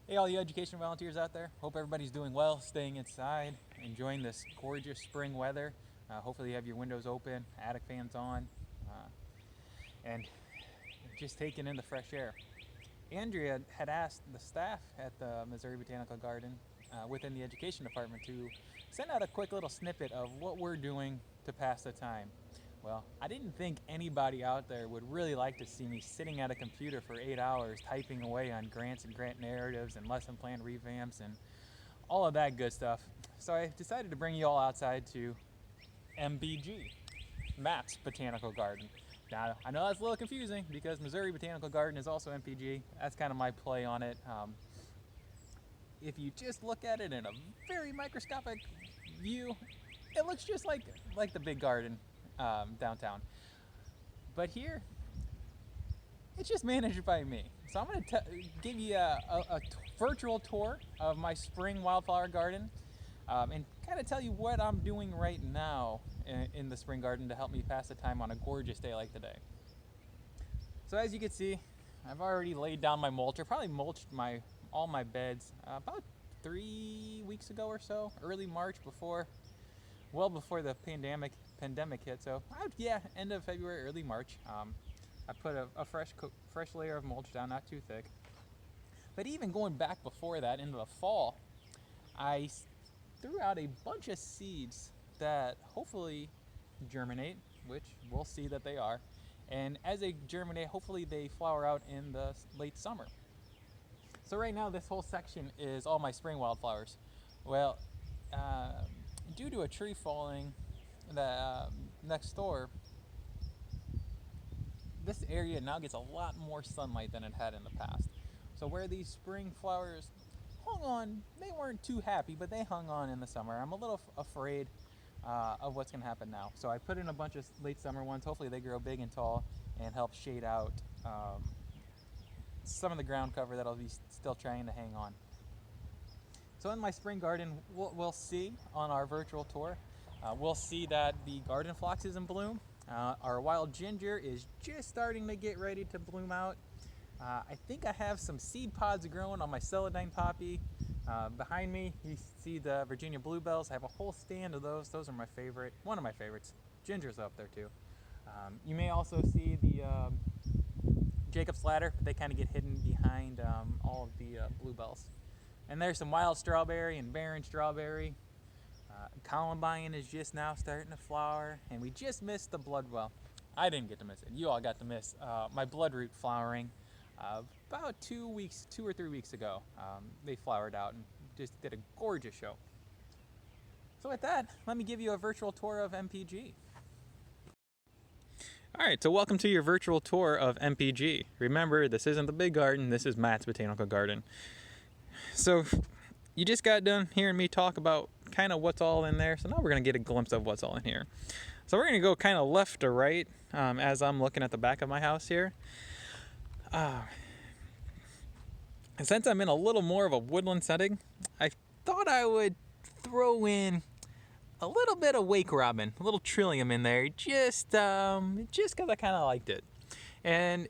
Hey, all you education volunteers out there. Hope everybody's doing well, staying inside, enjoying this gorgeous spring weather. Hopefully, you have your windows open, attic fans on, and just taking in the fresh air. Andrea had asked the staff at the Missouri Botanical Garden within the education department to send out a quick little snippet of what we're doing to pass the time. Well, I didn't think anybody out there would really like to see me sitting at a computer for 8 hours typing away on grants and grant narratives and lesson plan revamps and all of that good stuff. So I decided to bring you all outside to MBG, Matt's Botanical Garden. Now, I know that's a little confusing because Missouri Botanical Garden is also MPG. That's kind of my play on it. If you just look at it in a very microscopic view, it looks just like the big garden downtown. But here, it's just managed by me. So I'm going to give you a virtual tour of my spring wildflower garden and kind of tell you what I'm doing right now in the spring garden to help me pass the time on a gorgeous day like today. So as you can see, I've already laid down my mulch. I probably mulched all my beds about 3 weeks ago or so, early March, well before the pandemic hit. So end of February, early March. I put a fresh layer of mulch down, not too thick. But even going back before that, into the fall, I threw out a bunch of seeds that hopefully germinate, which we'll see that they are. And as they germinate, hopefully they flower out in the late summer. So right now, this whole section is all my spring wildflowers. Well, due to a tree falling next door, this area now gets a lot more sunlight than it had in the past. So where these spring flowers hung on, they weren't too happy, but they hung on in the summer. I'm a little afraid of what's going to happen now. So I put in a bunch of late summer ones. Hopefully they grow big and tall and help shade out some of the ground cover that'll be still trying to hang on. So in my spring garden, we'll see on our virtual tour, we'll see that the garden phlox is in bloom. Our wild ginger is just starting to get ready to bloom out. I think I have some seed pods growing on my celandine poppy. Behind me, you see the Virginia bluebells. I have a whole stand of those. Those are my favorite, one of my favorites. Ginger's up there too. You may also see the Jacob's ladder, but they kind of get hidden behind all of the bluebells. And there's some wild strawberry and barren strawberry. Columbine is just now starting to flower, and we just missed the bloodwell. I didn't get to miss it. You all got to miss my bloodroot flowering about 2 or 3 weeks ago. They flowered out and just did a gorgeous show. So with that, let me give you a virtual tour of MPG. All right, so welcome to your virtual tour of MPG. Remember, this isn't the big garden, this is Matt's Botanical Garden. So you just got done hearing me talk about kind of what's all in there. So now we're going to get a glimpse of what's all in here. So we're going to go kind of left to right as I'm looking at the back of my house here. And since I'm in a little more of a woodland setting, I thought I would throw in a little bit of wake robin, a little trillium in there, just because I kind of liked it. And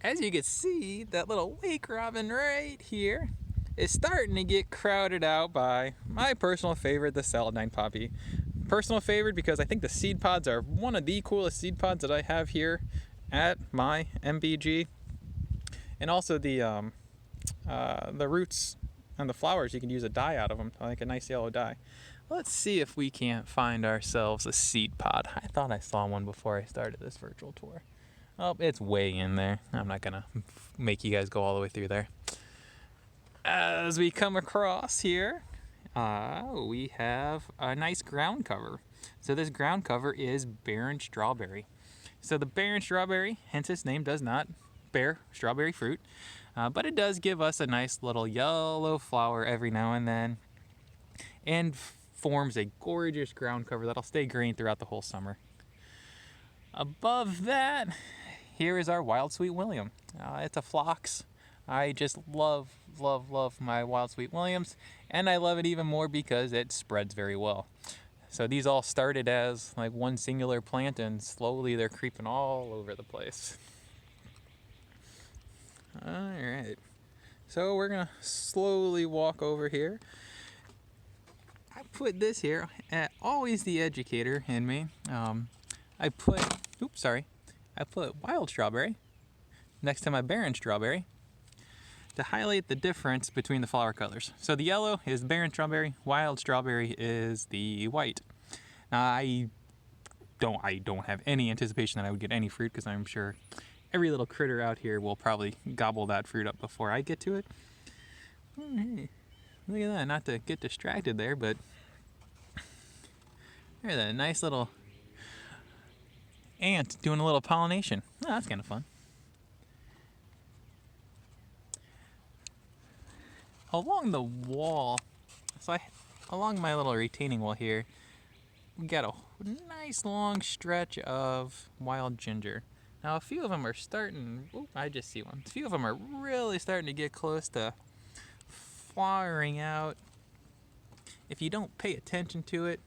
as you can see, that little wake robin right here is starting to get crowded out by my personal favorite, the celandine poppy. Personal favorite because I think the seed pods are one of the coolest seed pods that I have here at my MBG. And also the roots and the flowers, you can use a dye out of them, like a nice yellow dye. Let's see if we can't find ourselves a seed pod. I thought I saw one before I started this virtual tour. Oh, it's way in there. I'm not gonna make you guys go all the way through there. As we come across here, we have a nice ground cover. So this ground cover is barren strawberry. So the barren strawberry, hence its name, does not bear strawberry fruit, but it does give us a nice little yellow flower every now and then, and forms a gorgeous ground cover that'll stay green throughout the whole summer. Above that, here is our wild sweet William. It's a phlox. I just love my wild sweet Williams, and I love it even more because it spreads very well. So these all started as like one singular plant, and slowly they're creeping all over the place. All right. So we're gonna slowly walk over here. I put this here, always the educator in me. I put wild strawberry next to my barren strawberry to highlight the difference between the flower colors. So the yellow is the barren strawberry, wild strawberry is the white. Now I don't have any anticipation that I would get any fruit, because I'm sure every little critter out here will probably gobble that fruit up before I get to it. Hey, look at that, not to get distracted there, but there's a nice little ant doing a little pollination. Oh, that's kind of fun. Along the wall, along my little retaining wall here, we got a nice long stretch of wild ginger. Now a few of them are starting, I just see one. A few of them are really starting to get close to flowering out. If you don't pay attention to it,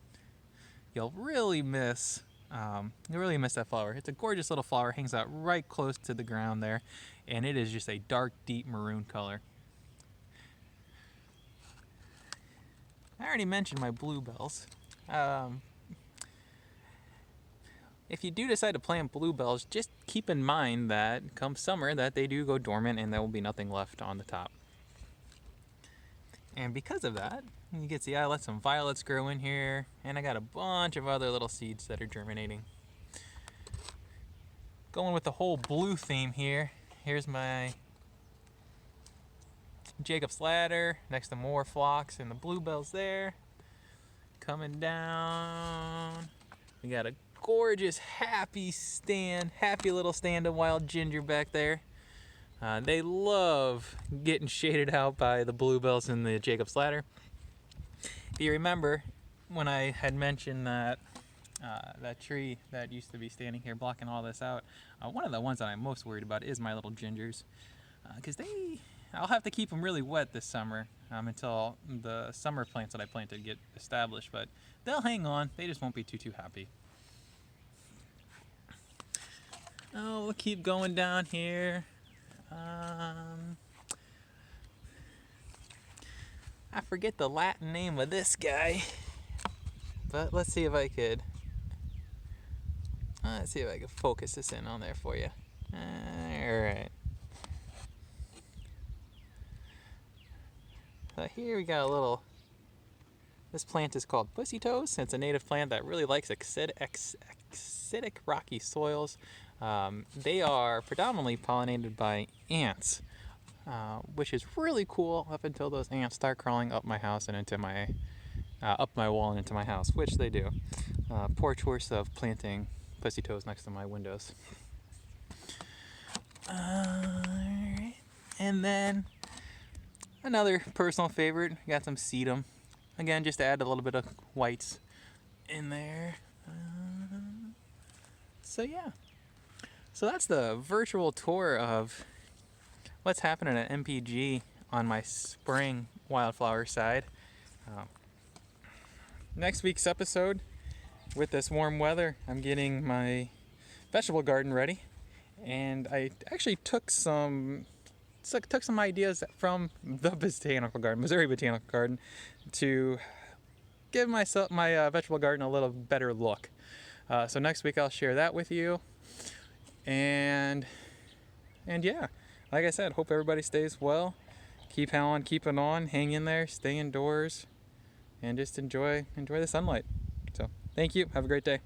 you'll really miss that flower. It's a gorgeous little flower, hangs out right close to the ground there, and it is just a dark, deep maroon color. I already mentioned my bluebells. If you do decide to plant bluebells, just keep in mind that come summer that they do go dormant and there will be nothing left on the top. And because of that, you can see I let some violets grow in here, and I got a bunch of other little seeds that are germinating. Going with the whole blue theme here, here's my Jacob's ladder next to more phlox and the bluebells there. Coming down, we got a gorgeous happy little stand of wild ginger back there. They love getting shaded out by the bluebells in the Jacob's ladder. If you remember when I had mentioned that that tree that used to be standing here blocking all this out, one of the ones that I'm most worried about is my little gingers, because I'll have to keep them really wet this summer until the summer plants that I planted get established, but they'll hang on. They just won't be too happy. Oh, we'll keep going down here. I forget the Latin name of this guy, but let's see if I could focus this in on there for you. Alright. So here we got this plant is called pussy toes. It's a native plant that really likes acidic rocky soils. They are predominantly pollinated by ants, which is really cool up until those ants start crawling up my house and up my wall and into my house, which they do. Poor choice of planting pussy toes next to my windows. Alright. And then another personal favorite, got some sedum. Again, just to add a little bit of whites in there. So yeah. So that's the virtual tour of what's happening at MPG on my spring wildflower side. Next week's episode, with this warm weather, I'm getting my vegetable garden ready, and I actually took some ideas from the botanical garden, Missouri Botanical Garden, to give my vegetable garden a little better look. So next week I'll share that with you. And yeah, like I said, hope everybody stays well. Keep on keeping on, hang in there, stay indoors, and just enjoy the sunlight. So thank you. Have a great day.